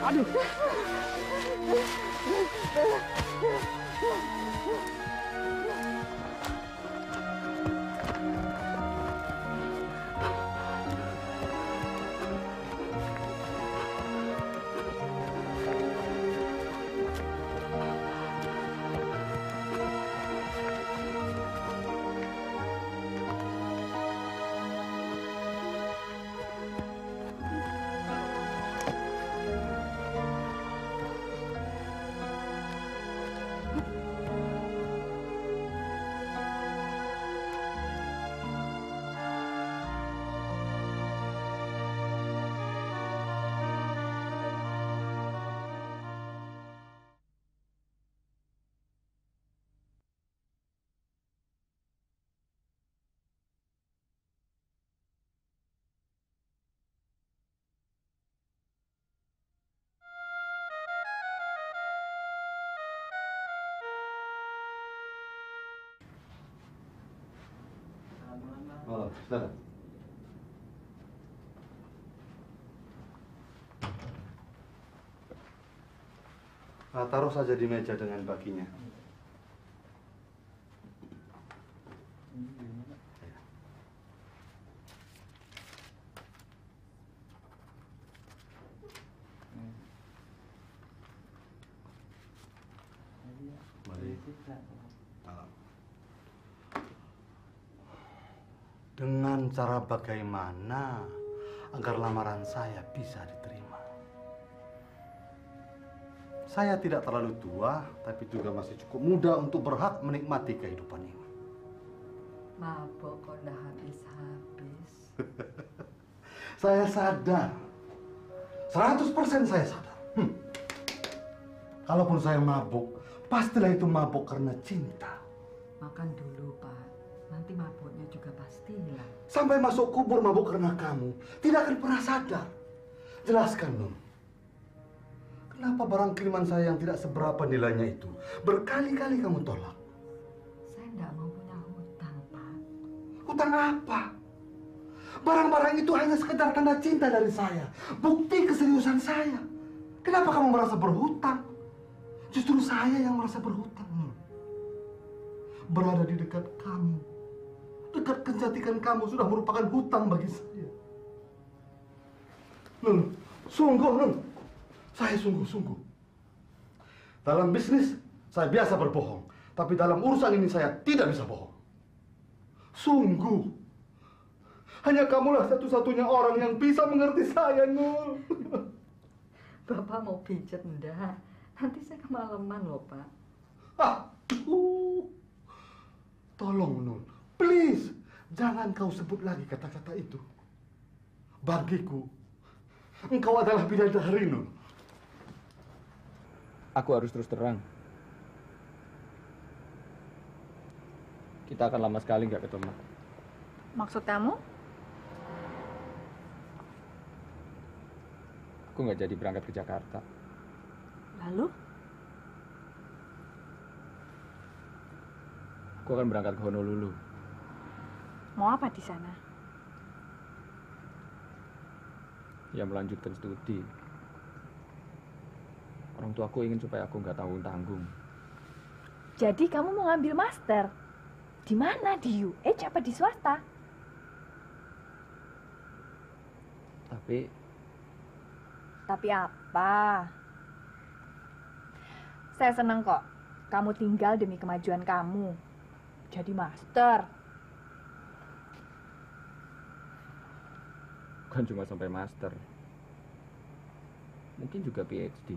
Aduh. Oh, silakan. Taruh saja di meja dengan baginya. Mari. Dengan cara bagaimana agar lamaran saya bisa diterima? Saya tidak terlalu tua, tapi juga masih cukup muda untuk berhak menikmati kehidupan ini. Mabok kok udah habis-habis. Saya sadar. 100% saya sadar. Kalaupun saya mabuk, pastilah itu mabuk karena cinta. Makan dulu, Pak. Nanti mabuknya juga pasti hilang. Sampai masuk kubur mabuk karena kamu, tidak akan pernah sadar. Jelaskan, Nun. Kenapa barang kiriman saya yang tidak seberapa nilainya itu berkali-kali kamu tolak? Saya tidak mau punya hutang, Pak. Hutang apa? Barang-barang itu hanya sekedar tanda cinta dari saya. Bukti keseriusan saya. Kenapa kamu merasa berhutang? Justru saya yang merasa berhutang, Nun. Berada di dekat kamu, dekat kecantikan kamu sudah merupakan hutang bagi saya. Nun, sungguh, Nun. Saya sungguh-sungguh. Dalam bisnis, saya biasa berbohong. Tapi dalam urusan ini saya tidak bisa bohong. Sungguh. Hanya kamulah satu-satunya orang yang bisa mengerti saya, Nun. Bapak mau pijet enggak? Nanti saya kemalaman loh, Pak. Tolong, Nun. Please. Jangan kau sebut lagi kata-kata itu. Bagiku, engkau adalah bidadari, Nun. Aku harus terus terang. Kita akan lama sekali nggak ketemu. Maksud kamu? Aku nggak jadi berangkat ke Jakarta. Lalu? Aku akan berangkat ke Honolulu. Mau apa di sana? Ya, melanjutkan studi. Orang tuaku ingin supaya aku nggak tanggung-tanggung. Jadi kamu mau ngambil master? Di mana? Di UH apa di swasta? Tapi apa? Saya senang kok. Kamu tinggal demi kemajuan kamu. Jadi master. Bukan cuma sampai master. Mungkin juga PhD.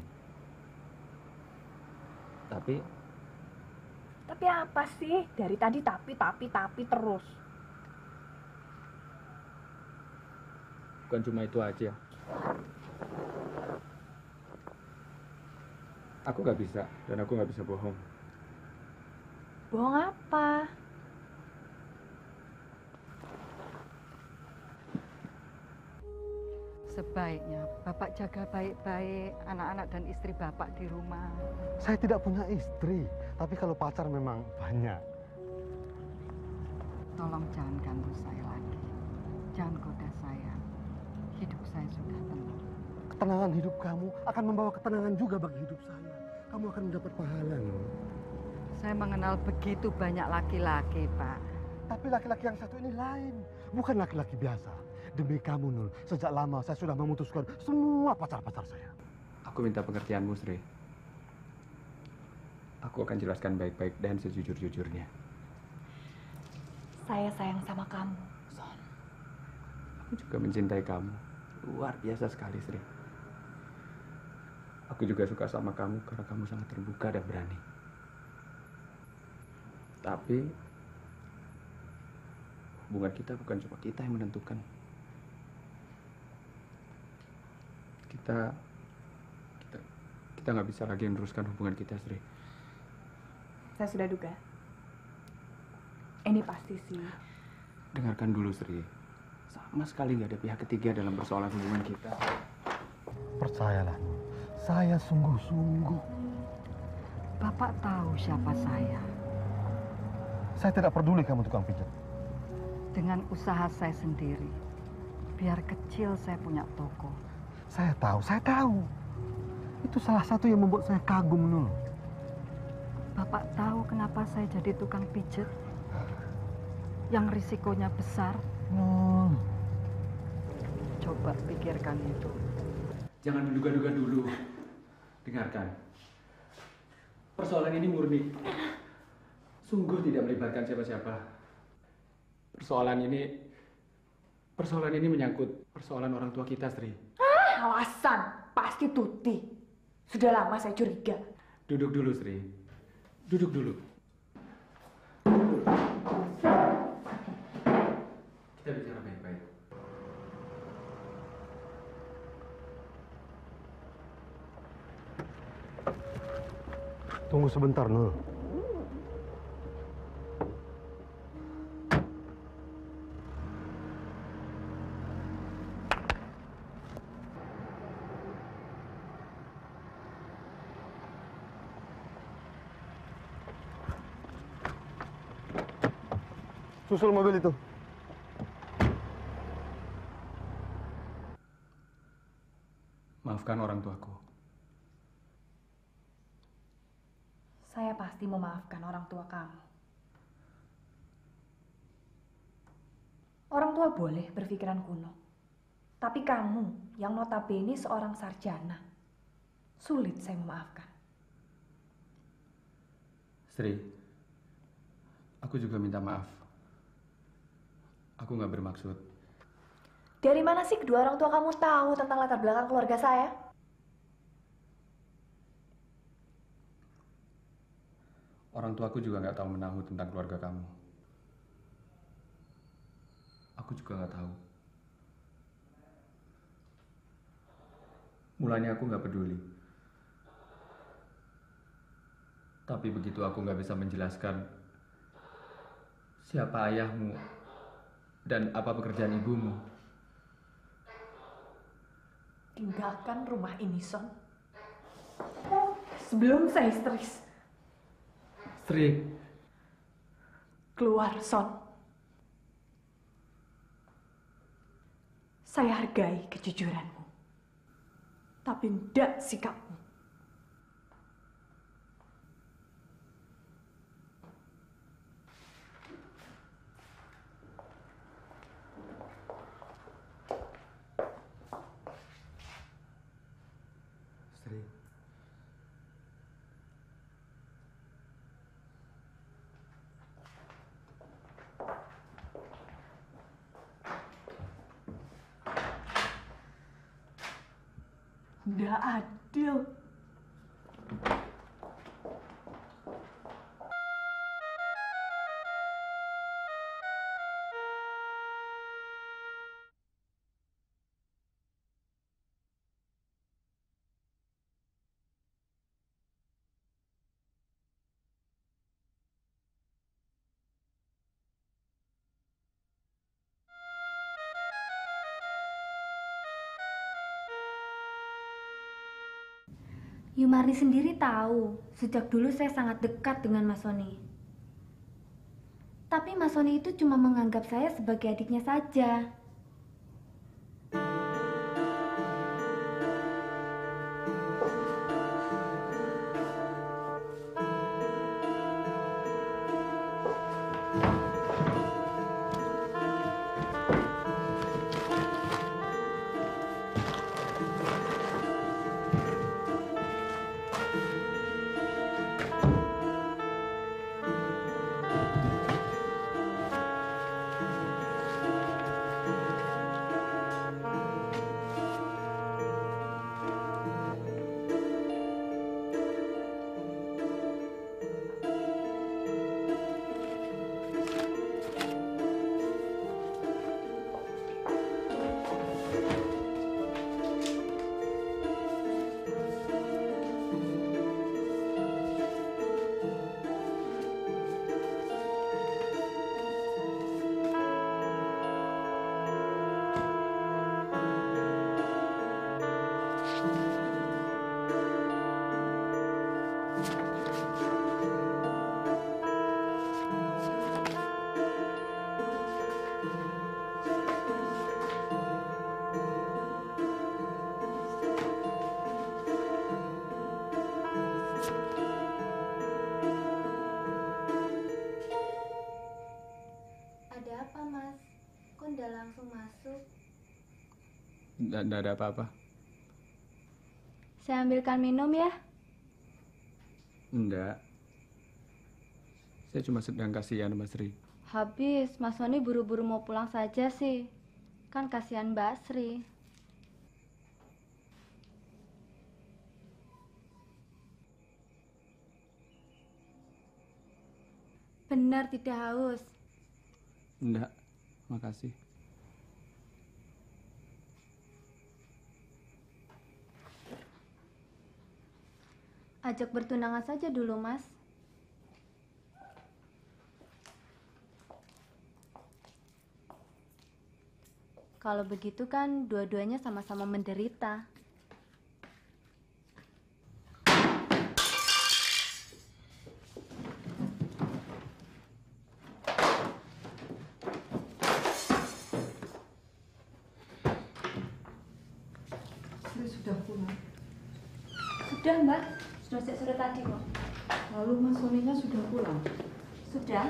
Tapi apa sih? Dari tadi tapi terus. bukan cuma itu aja. Aku nggak bisa, dan aku nggak bisa bohong. Bohong apa? Sebaiknya Bapak jaga baik-baik anak-anak dan istri Bapak di rumah. Saya tidak punya istri, tapi kalau pacar memang banyak. Tolong jangan ganggu saya lagi. Jangan goda saya. Hidup saya sudah tenang. Ketenangan hidup kamu akan membawa ketenangan juga bagi hidup saya. Kamu akan mendapat pahala, Nul. Saya mengenal begitu banyak laki-laki, Pak. Tapi laki-laki yang satu ini lain. Bukan laki-laki biasa. Demi kamu, Nul, sejak lama saya sudah memutuskan semua pacar-pacar saya. Aku minta pengertianmu, Sri. Aku akan jelaskan baik-baik dan sejujur-jujurnya. Saya sayang sama kamu, Son. Aku juga mencintai kamu. Luar biasa sekali, Sri. Aku juga suka sama kamu karena kamu sangat terbuka dan berani. Tapi hubungan kita bukan cuma kita yang menentukan. Kita nggak bisa lagi meneruskan hubungan kita, Sri. Saya sudah duga. Ini pasti sih. Dengarkan dulu, Sri. Sama sekali nggak ada pihak ketiga dalam persoalan hubungan kita. Percayalah, Nul. Saya sungguh-sungguh. Bapak tahu siapa saya. Saya tidak peduli kamu tukang pijat. Dengan usaha saya sendiri, biar kecil saya punya toko. Saya tahu. Itu salah satu yang membuat saya kagum, Nul. Bapak tahu kenapa saya jadi tukang pijet? Yang risikonya besar? Nul. Coba pikirkan itu. Jangan menduga-duga dulu. Dengarkan. Persoalan ini murni. Sungguh tidak melibatkan siapa-siapa. Persoalan ini menyangkut persoalan orang tua kita, Sri. Alasan, pasti Tuti. Sudah lama saya curiga. Duduk dulu, Sri. Duduk dulu. Kita bicara baik-baik. Tunggu sebentar, Nul. Susul mobil itu. Maafkan orang tuaku. Saya pasti memaafkan orang tua kamu. Orang tua boleh berpikiran kuno. Tapi kamu yang notabene seorang sarjana, sulit saya memaafkan. Sri, aku juga minta maaf. Aku nggak bermaksud. Dari mana sih kedua orang tua kamu tahu tentang latar belakang keluarga saya? Orang tuaku juga nggak tahu menahu tentang keluarga kamu. Aku juga nggak tahu. Mulanya aku nggak peduli. Tapi begitu aku nggak bisa menjelaskan siapa ayahmu dan apa pekerjaan ibumu. Tinggalkan rumah ini, Son. Sebelum saya histeris. Sri, Keluar, Son. Saya hargai kejujuranmu. Tapi tidak sikapmu. Sri. Tidak adil. Yumarni sendiri tahu, sejak dulu saya sangat dekat dengan Mas Soni. Tapi Mas Soni itu cuma menganggap saya sebagai adiknya saja. Nggak ada apa-apa. Saya ambilkan minum ya. Enggak. Saya cuma sedang kasihan Mas Sri. Habis, Mas Sony buru-buru mau pulang saja sih. Kan kasihan Mbak Sri. Benar tidak haus. Enggak, makasih. Ajak bertunangan saja dulu, Mas. Kalau begitu kan dua-duanya sama-sama menderita. Sri sudah pulang. Sudah, Mbak. Sudah sejak sore tadi kok. Lalu Mas Soninya sudah pulang. Sudah?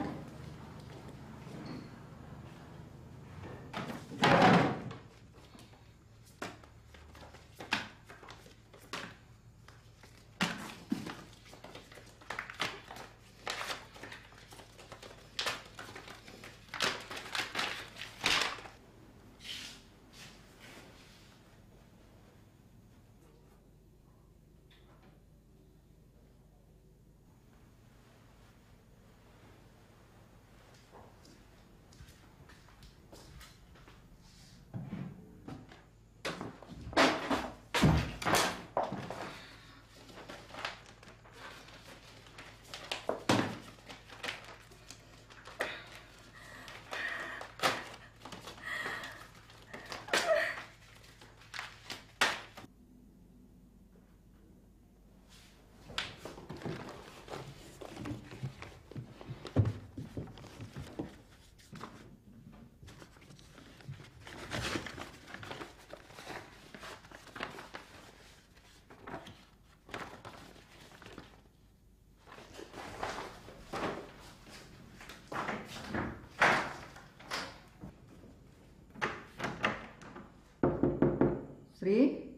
Sri?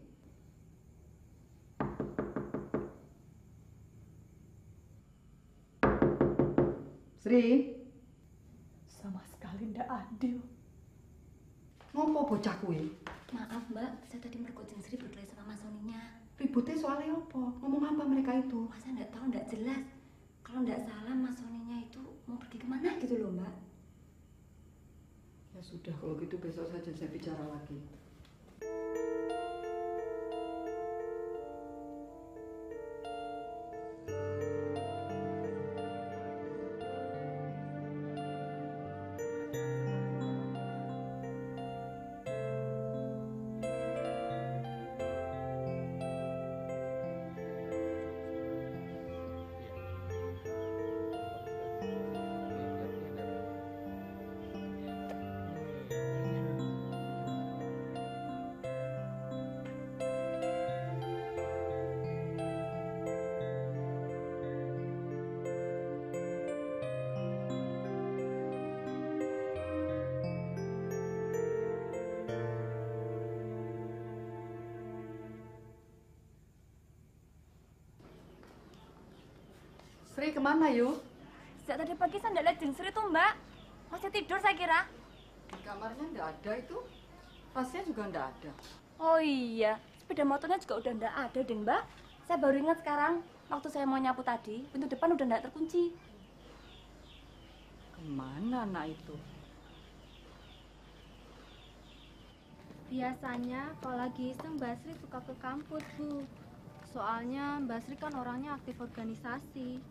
Sri? Sama sekali ndak adil. Ngopo bocah kuwi? Maaf Mbak, saya tadi mergokin Sri berkelahi sama Mas Soninya. Ributnya soalnya apa? Ngomong apa mereka itu? Masa nggak tahu, nggak jelas. Kalau nggak salah Mas Soninya itu mau pergi kemana gitu loh Mbak. Ya sudah, kalau gitu besok saja saya bicara lagi. Sri kemana yuk? Sejak tadi pagi saya nggak lihat Jeng Sri tuh Mbak. Masih tidur saya kira. Di kamarnya nggak ada itu. Tasnya juga nggak ada. Oh iya, sepeda motornya juga udah nggak ada deh Mbak. Saya baru ingat sekarang, waktu saya mau nyapu tadi, pintu depan udah nggak terkunci. Kemana anak itu? Biasanya kalau lagi iseng Mbak Sri suka ke kampus, Bu. Soalnya Mbak Sri kan orangnya aktif organisasi.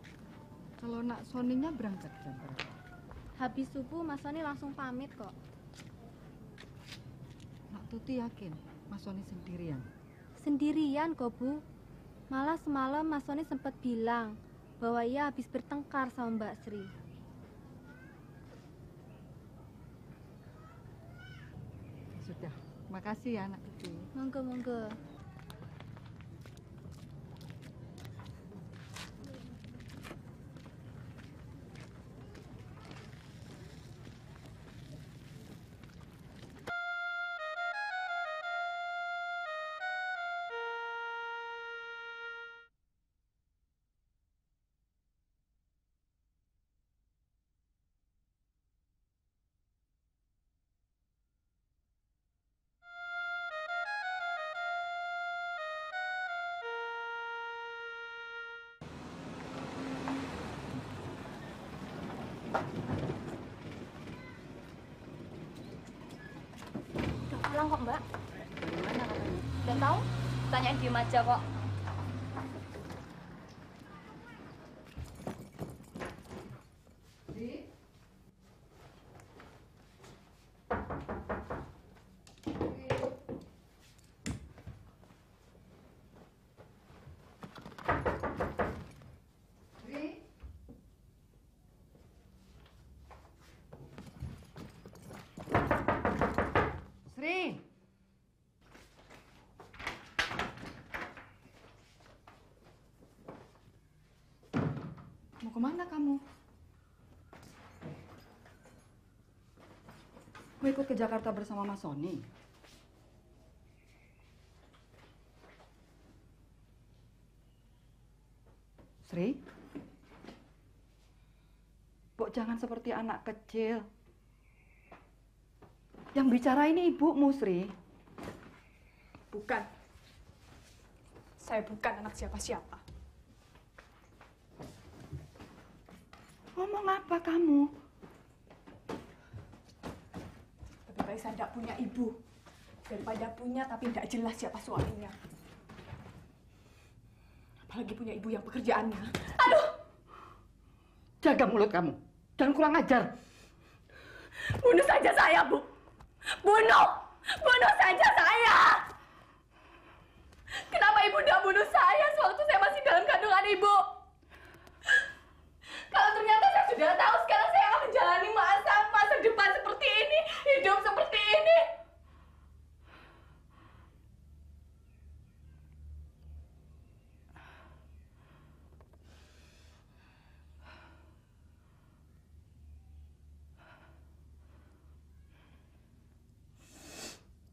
Kalau nak Soninya berangkat jam berapa? Habis subuh Mas Sony langsung pamit kok. Nak Tuti yakin Mas Soni sendirian? Sendirian kok, Bu. Malah semalam Mas Sony sempat bilang bahwa ia habis bertengkar sama Mbak Sri. Sudah, makasih ya Nak Tuti. Monggo, monggo. Udah pulang kok, Mbak. Dari mana katanya? Udah tahu? Tanyain diem aja kok. Sri. Mau kemana kamu? Mau ikut ke Jakarta bersama Mas Sony? Sri? Bok jangan seperti anak kecil. Yang bicara ini ibumu, Sri. Bukan. Saya bukan anak siapa-siapa. Ngomong apa kamu? Lebih baik saya tidak punya ibu. Daripada punya tapi tidak jelas siapa suaminya. Apalagi punya ibu yang pekerjaannya. Jaga mulut kamu. Jangan kurang ajar. Bunuh saja saya, Bu. Bunuh! Bunuh saja saya! Kenapa ibu tidak bunuh saya sewaktu saya masih dalam kandungan ibu? Kalau ternyata saya sudah tahu sekarang saya akan menjalani masa depan seperti ini, hidup seperti ini.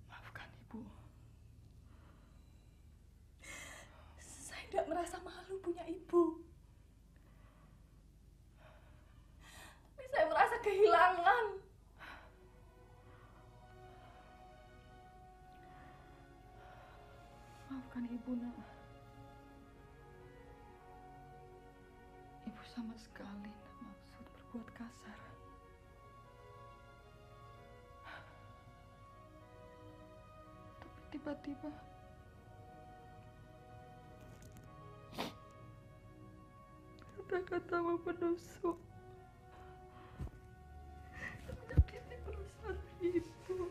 Maafkan ibu. Saya tidak merasa malu punya ibu. Tapi saya merasa kehilangan. Maafkan ibu, nak. Ibu sama sekali tidak maksud berbuat kasar. Tapi tiba-tiba kata-katamu menusuk. Menyakiti perasaan ibu.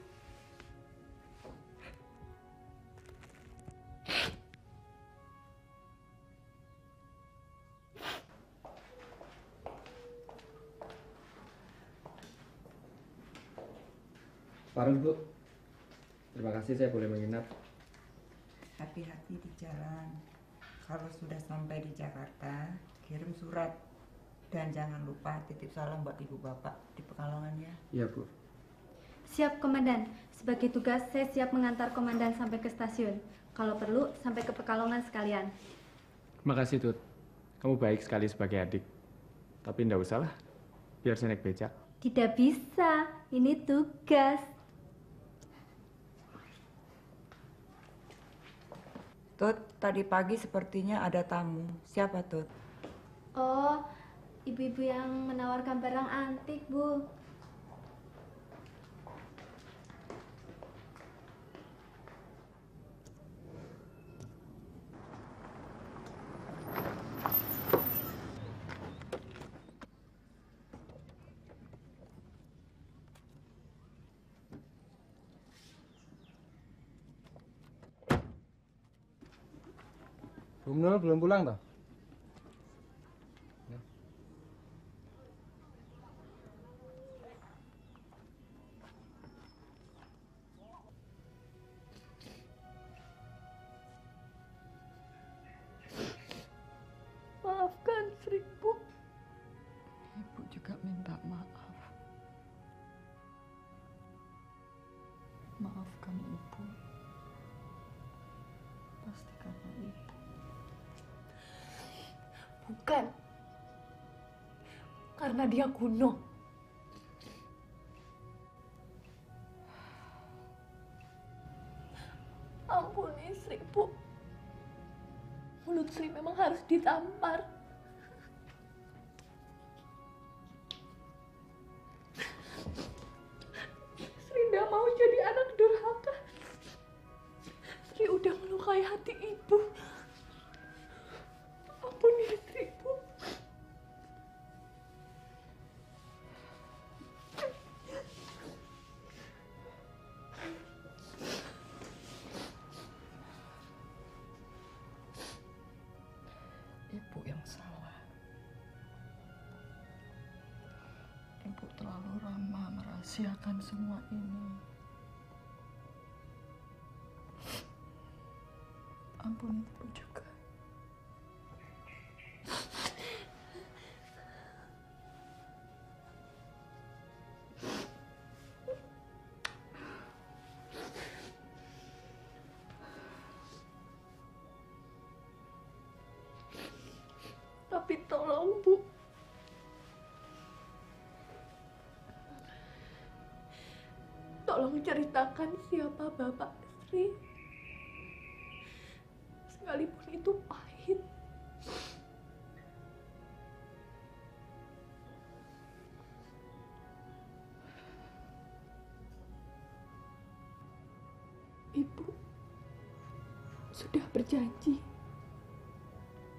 Parun, Bu. Terima kasih saya boleh menginap. Hati-hati di jalan. Kalau sudah sampai di Jakarta, kirim surat. Dan jangan lupa titip salam buat ibu bapak di Pekalongan ya. Iya, Bu. Siap, Komandan. Sebagai tugas, saya siap mengantar Komandan sampai ke stasiun. Kalau perlu, sampai ke Pekalongan sekalian. Makasih, Tut. Kamu baik sekali sebagai adik. Tapi ndak usah lah. Biar saya naik becak. Tidak bisa, ini tugas. Tut, tadi pagi sepertinya ada tamu. Siapa, Tut? Oh, ibu-ibu yang menawarkan barang antik, Bu. Bu Nul belum pulang toh? Maafkan Sri, Bu. Ibu juga minta maaf. Maafkan ibu. Pasti karena ibu. Bukan. Karena dia kuno. Ampuni Sri, Bu. Mulut Sri memang harus ditampar. Kalau Rama merahasiakan semua ini, ampuni Ibu juga. Tapi tolong, Bu. Tolong ceritakan siapa Bapak Sri. Sekalipun itu pahit. Ibu sudah berjanji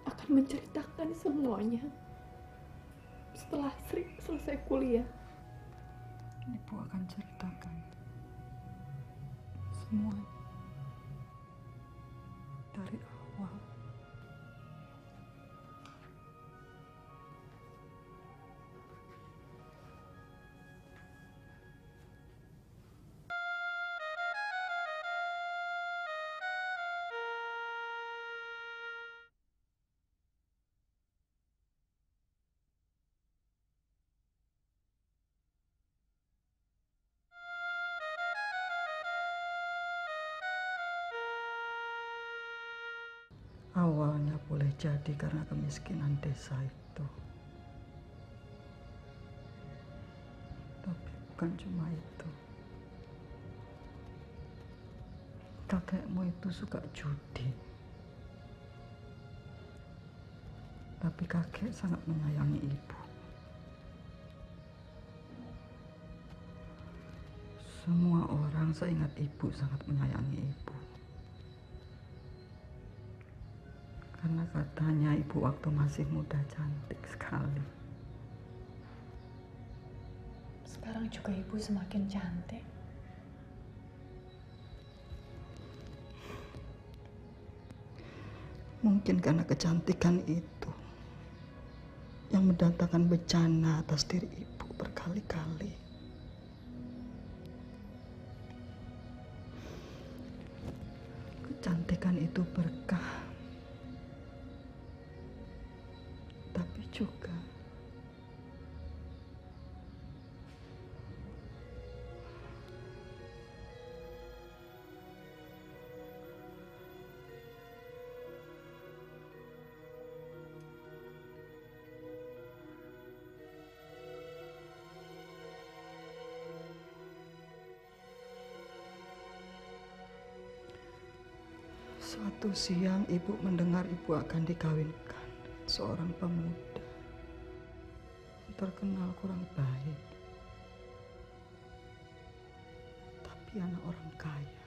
akan menceritakan semuanya setelah Sri selesai kuliah. Ibu akan ceritakan semuanya dari awal. Awalnya boleh jadi karena kemiskinan desa itu. Tapi bukan cuma itu. Kakekmu itu suka judi. Tapi kakek sangat menyayangi ibu. Semua orang seingat ibu sangat menyayangi ibu. Karena katanya ibu waktu masih muda cantik sekali. Sekarang juga ibu semakin cantik. Mungkin karena kecantikan itu yang mendatangkan bencana atas diri ibu berkali-kali. Kecantikan itu berkah. Tapi juga suatu siang ibu mendengar ibu akan dikawinkan seorang pemuda terkenal kurang baik, tapi anak orang kaya,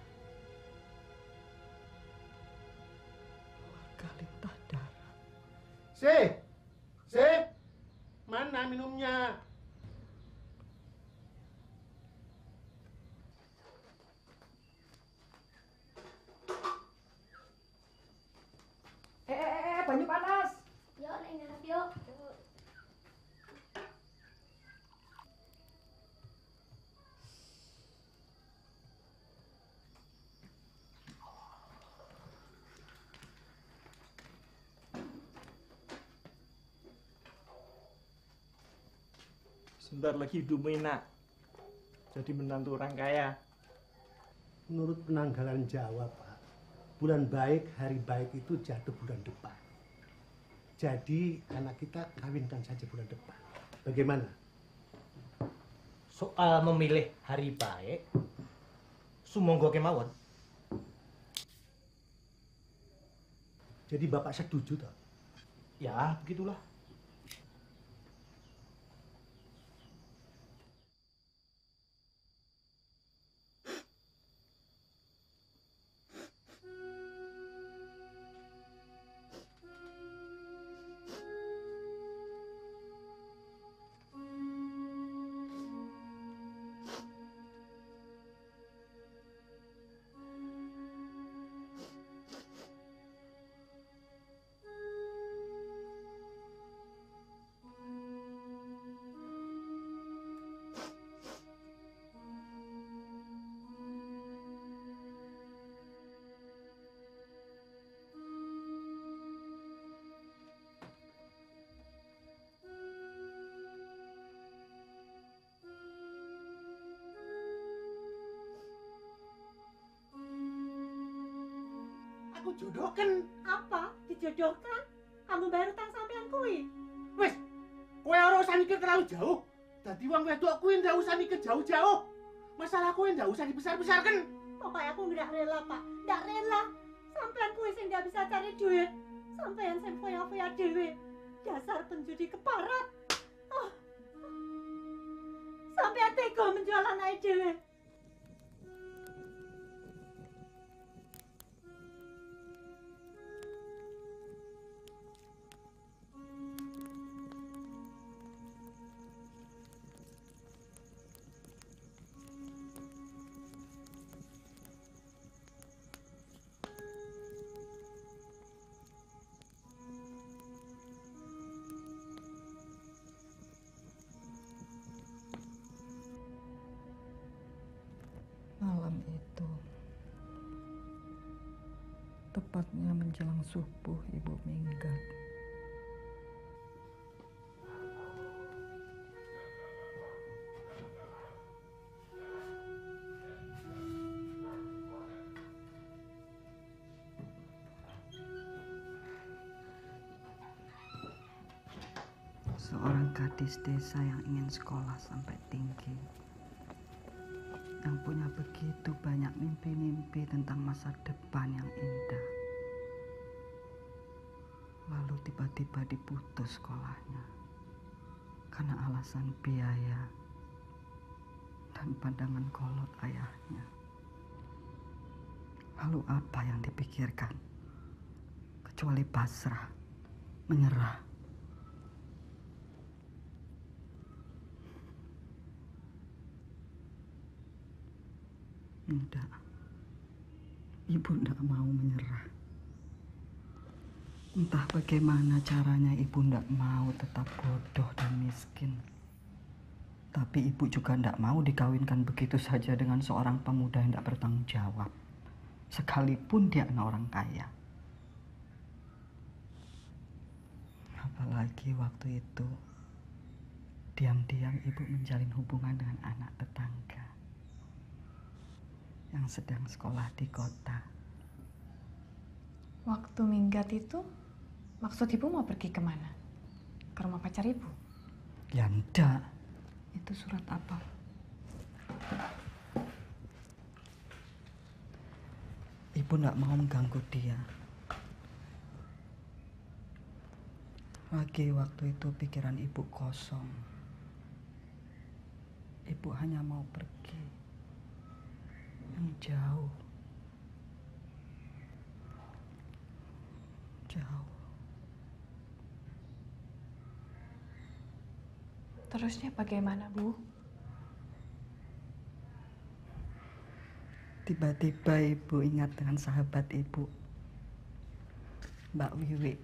warga lintah darat. Mana minumnya? Banyu panas. Yuk, Neng Narap, yuk. Sebentar lagi hidupmu enak. Jadi menantu orang kaya. Menurut penanggalan Jawa, Pak, bulan baik, hari baik itu jatuh bulan depan. Jadi anak kita kawinkan saja bulan depan. Bagaimana? Soal memilih hari baik, sumangga kemawon. Jadi Bapak setuju toh? Ya, begitulah. aku jodohkan. Apa? Dijodohkan? Kamu bayar utang sampean kuwi. Wes, kowe ora usah mikir terlalu jauh. Dadi wong wedok kuwi ndak usah mikir jauh-jauh. Masalah kuwi ndak usah dibesar-besarkan. Pokoknya aku nggak rela, Pak. Nggak rela. Sampean kuwi sing nggak bisa cari duit. Sampean sing foya-foya dhewe. Dasar penjudi keparat. Oh. Sampean tega menjual anak dhewe. Malam itu, tepatnya menjelang subuh, ibu minggat. Seorang gadis desa yang ingin sekolah sampai tinggi, yang punya begitu banyak mimpi-mimpi tentang masa depan yang indah. Lalu tiba-tiba diputus sekolahnya karena alasan biaya dan pandangan kolot ayahnya. Lalu apa yang dipikirkan? Kecuali pasrah, menyerah. Enggak, ibu enggak mau menyerah. Entah bagaimana caranya ibu enggak mau tetap bodoh dan miskin. Tapi ibu juga enggak mau dikawinkan begitu saja dengan seorang pemuda yang enggak bertanggung jawab. Sekalipun dia anak orang kaya. Apalagi waktu itu, diam-diam ibu menjalin hubungan dengan anak tetangga yang sedang sekolah di kota. Waktu minggat itu, maksud ibu mau pergi kemana? Ke rumah pacar ibu? Ya enggak. Itu surat apa? Ibu enggak mau mengganggu dia. Lagi waktu itu pikiran ibu kosong. Ibu hanya mau pergi yang jauh. Jauh. Terusnya bagaimana, Bu? Tiba-tiba ibu ingat dengan sahabat ibu, Mbak Wiwi.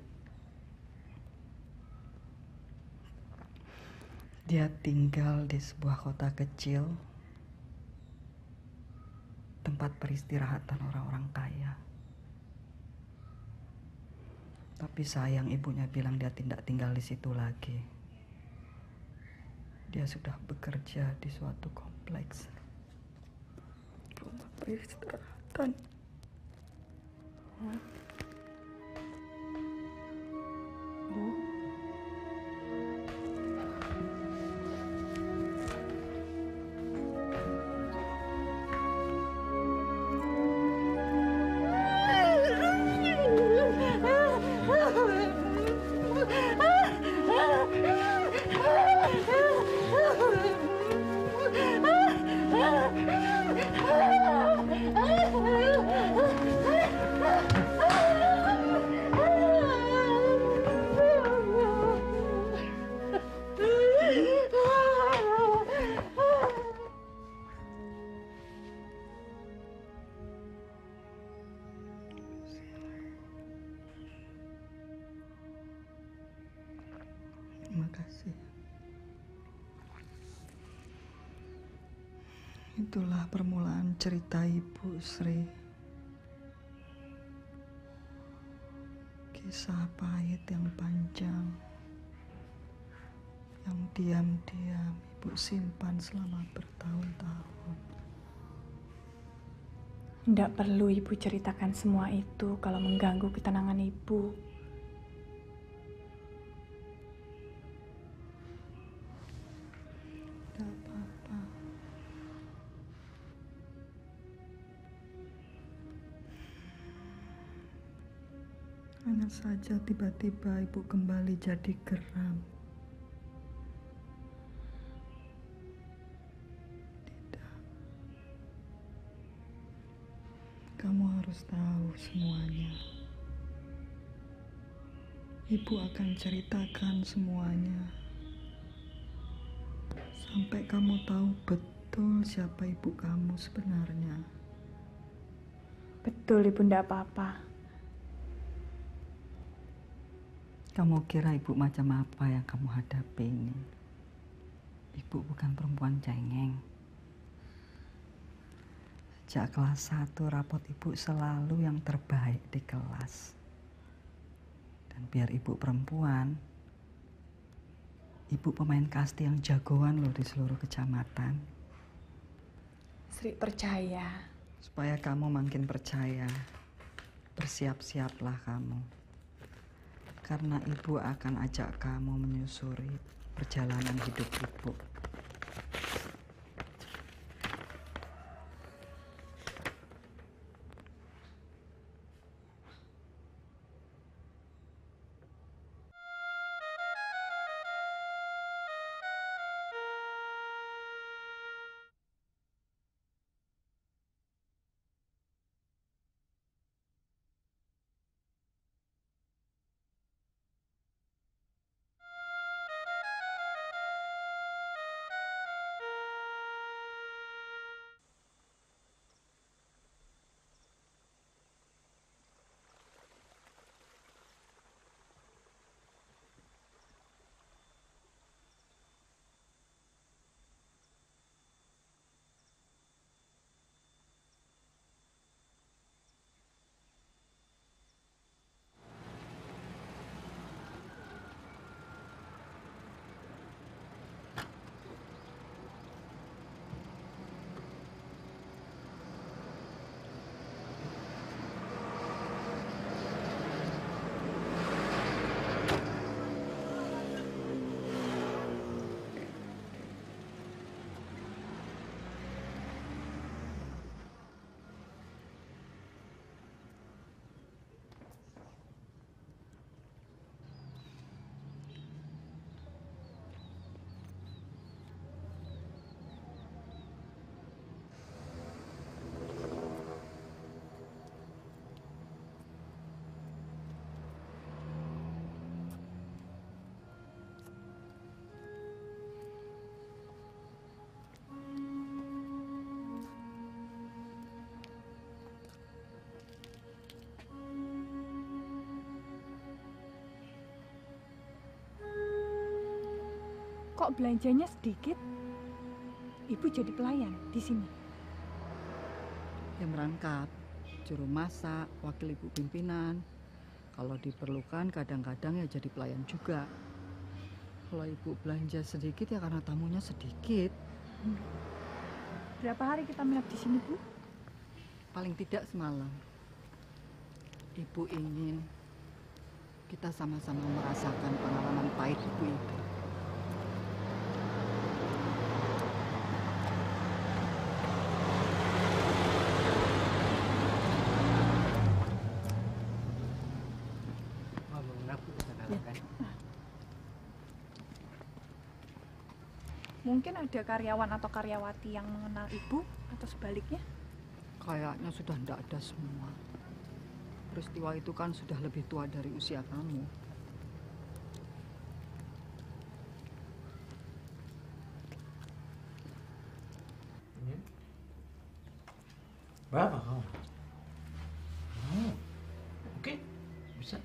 Dia tinggal di sebuah kota kecil, tempat peristirahatan orang-orang kaya. Tapi sayang ibunya bilang dia tidak tinggal di situ lagi. Dia sudah bekerja di suatu kompleks rumah peristirahatan. Bu? Terima kasih. Itulah permulaan cerita Ibu Sri. Kisah pahit yang panjang, yang diam-diam Ibu simpan selama bertahun-tahun. Tidak perlu ibu ceritakan semua itu kalau mengganggu ketenangan ibu. Tidak apa-apa. Hanya saja tiba-tiba ibu kembali jadi geram. Kamu harus tahu semuanya. Ibu akan ceritakan semuanya. Sampai kamu tahu betul siapa ibu kamu sebenarnya. Betul, ibu tidak apa-apa. Kamu kira ibu macam apa yang kamu hadapi ini? Ibu bukan perempuan cengeng. Sejak kelas 1 rapot ibu selalu yang terbaik di kelas. Dan biar ibu perempuan, ibu pemain kasti yang jagoan loh di seluruh kecamatan. Sri percaya. Supaya kamu makin percaya, bersiap-siaplah kamu. Karena ibu akan ajak kamu menyusuri perjalanan hidup ibu. Kok belanjanya sedikit? Ibu jadi pelayan di sini. Yang merangkap, juru masak, wakil ibu pimpinan. Kalau diperlukan kadang-kadang ya jadi pelayan juga. Kalau ibu belanja sedikit ya karena tamunya sedikit. Berapa hari kita menginap di sini, Bu? Paling tidak semalam. Ibu ingin kita sama-sama merasakan pengalaman pahit ibu itu. Mungkin ada karyawan atau karyawati yang mengenal ibu atau sebaliknya? Kayaknya sudah tidak ada semua. Peristiwa itu kan sudah lebih tua dari usia kamu. Berapa kau? Oh, oke, bisa.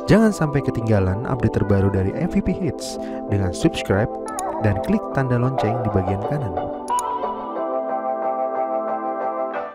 Jangan sampai ketinggalan update terbaru dari MVP Hits dengan subscribe dan klik tanda lonceng di bagian kanan.